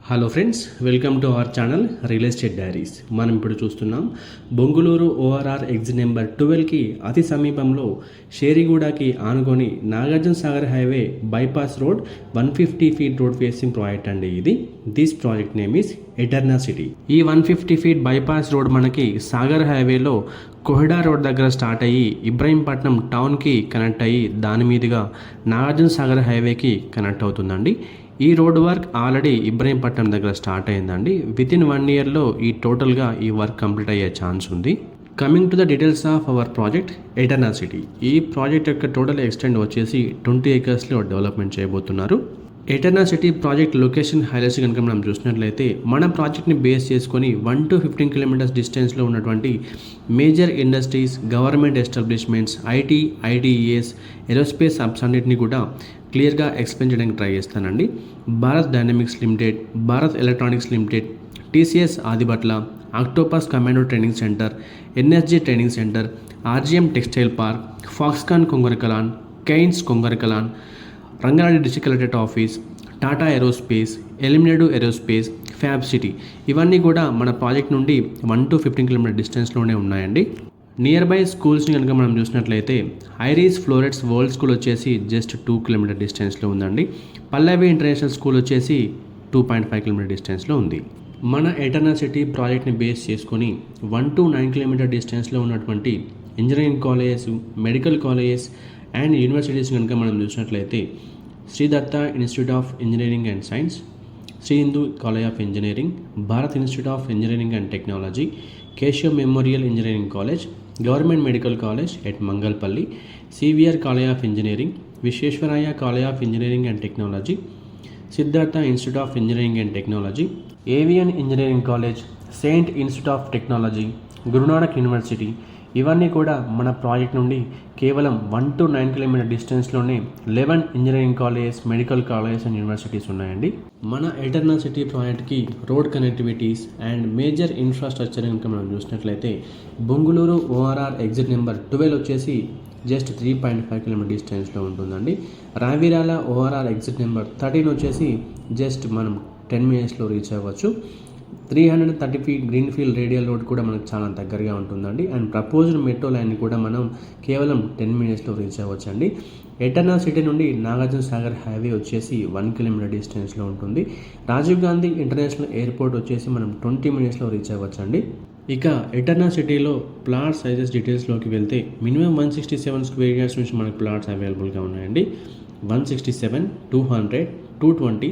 Hello friends, welcome to our channel real estate diaries. మనం ఇప్పుడు చూస్తున్నాం బొంగుళూరు ఓఆర్ఆర్ ఎగ్జిట్ నెంబర్ 12కి అతి సమీపంలో షేరిగూడకి ఆనుకొని Nagarjuna Sagar highway bypass road 150 feet road facing project అండి ఇది. This project name is ఎటర్నా city. ఈ 150 ఫీట్ బైపాస్ రోడ్ మనకి సాగర్ హైవేలో కోహెడా రోడ్ దగ్గర స్టార్ట్ అయ్యి ఇబ్రహీంపట్నం టౌన్కి కనెక్ట్ అయ్యి దాని మీదుగా నాగార్జున సాగర్ హైవేకి కనెక్ట్ అవుతుందండి. ఈ రోడ్ వర్క్ ఆల్రెడీ ఇబ్రహీంపట్నం దగ్గర స్టార్ట్ అయిందండి. వితిన్ 1 ఇయర్లో ఈ టోటల్గా ఈ వర్క్ కంప్లీట్ అయ్యే ఛాన్స్ ఉంది. Coming to the details of our project ఎటర్నా city. ఈ ప్రాజెక్ట్ యొక్క టోటల్ ఎక్స్టెండ్ వచ్చేసి 20 ఏకర్స్లో డెవలప్మెంట్ చేయబోతున్నారు. ఎటర్నా సిటీ ప్రాజెక్ట్ లొకేషన్ హైలైట్స్ కనుక మనం చూసినట్లయితే మన ప్రాజెక్ట్ని బేస్ చేసుకొని 1 to 15 కిలోమీటర్స్ డిస్టెన్స్లో ఉన్నటువంటి major industries, government establishments, IT, IDES, aerospace hubs అన్నింటినీ కూడా క్లియర్గా ఎక్స్ప్లెయిన్ చేయడానికి ట్రై చేస్తానండి. Bharat Dynamics Limited, Bharat Electronics Limited, TCS Adibatla, Octopus Commando Training Centre, NSG Training Centre, RGM Textile Park, Foxconn Kongarakalan, Kaynes Kongarakalan, Rangareddy District Collectorate Office, Tata Aerospace, ఎలిమినేటివ్ aerospace, fab city ఇవన్నీ కూడా మన project నుండి 1 to 15 కిలోమీటర్ డిస్టెన్స్లోనే ఉన్నాయండి. నియర్ బై స్కూల్స్ని కనుక మనం చూసినట్లయితే ఐరిస్ ఫ్లోరెట్స్ వరల్డ్ స్కూల్ వచ్చేసి జస్ట్ 2 కిలోమీటర్ డిస్టెన్స్లో ఉందండి. పల్లవి ఇంటర్నేషనల్ స్కూల్ వచ్చేసి 2.5 కిలోమీటర్ డిస్టెన్స్లో ఉంది. మన ఎటర్నా సిటీ ప్రాజెక్ట్ని బేస్ చేసుకొని 1 to 9 కిలోమీటర్ డిస్టెన్స్లో ఉన్నటువంటి engineering colleges, medical colleges and universities కనుక మనం చూసినట్లయితే Shri Datta Institute of Engineering and Science, Shri Hindu College of Engineering, Bharat Institute of Engineering and Technology, Keshav Memorial Engineering College, Government Medical College at Mangalpalli, CVR College of Engineering, Visvesvaraya College of Engineering and Technology, Siddhartha Institute of Engineering and Technology, ఏవియన్ Engineering College, Saint Institute of Technology, Guru Nanak University ఇవన్నీ కూడా మన project నుండి కేవలం 1 to 9 kilometre డిస్టెన్స్లోనే 11 engineering colleges, medical colleges and universities ఉన్నాయండి. మన Eterna city ప్రాజెక్ట్కి road connectivities and major infrastructure కనుక మనం చూసినట్లయితే బొంగుళూరు ఓఆర్ఆర్ ఎగ్జిట్ నెంబర్ 12 వచ్చేసి జస్ట్ 3.5 కిలోమీటర్ డిస్టెన్స్లో ఉంటుందండి. రావిరాల ఓఆర్ఆర్ ఎగ్జిట్ నెంబర్ 13 వచ్చేసి జస్ట్ మనం 10 మినిట్స్లో రీచ్ అవ్వచ్చు. 330 feet green field radial road కూడా మనకు చాలా దగ్గరగా ఉంటుందండి. అండ్ ప్రపోజ్డ్ మెట్రో లైన్ని కూడా మనం కేవలం 10 మినిట్స్లో రీచ్ అవ్వచ్చండి. ఎటర్నా సిటీ నుండి నాగార్జున సాగర్ హైవే వచ్చేసి 1 కిలోమీటర్ డిస్టెన్స్లో ఉంటుంది. రాజీవ్ గాంధీ ఇంటర్నేషనల్ ఎయిర్పోర్ట్ వచ్చేసి మనం 20 మినిట్స్లో రీచ్ అవ్వచ్చండి. ఇక ఎటర్నా సిటీలో ప్లాట్ సైజెస్ డీటెయిల్స్లోకి వెళ్తే మినిమం 167 స్క్వేర్ యార్డ్స్ నుంచి మనకు ప్లాట్స్ అవైలబుల్గా ఉన్నాయండి. 167, 200, 220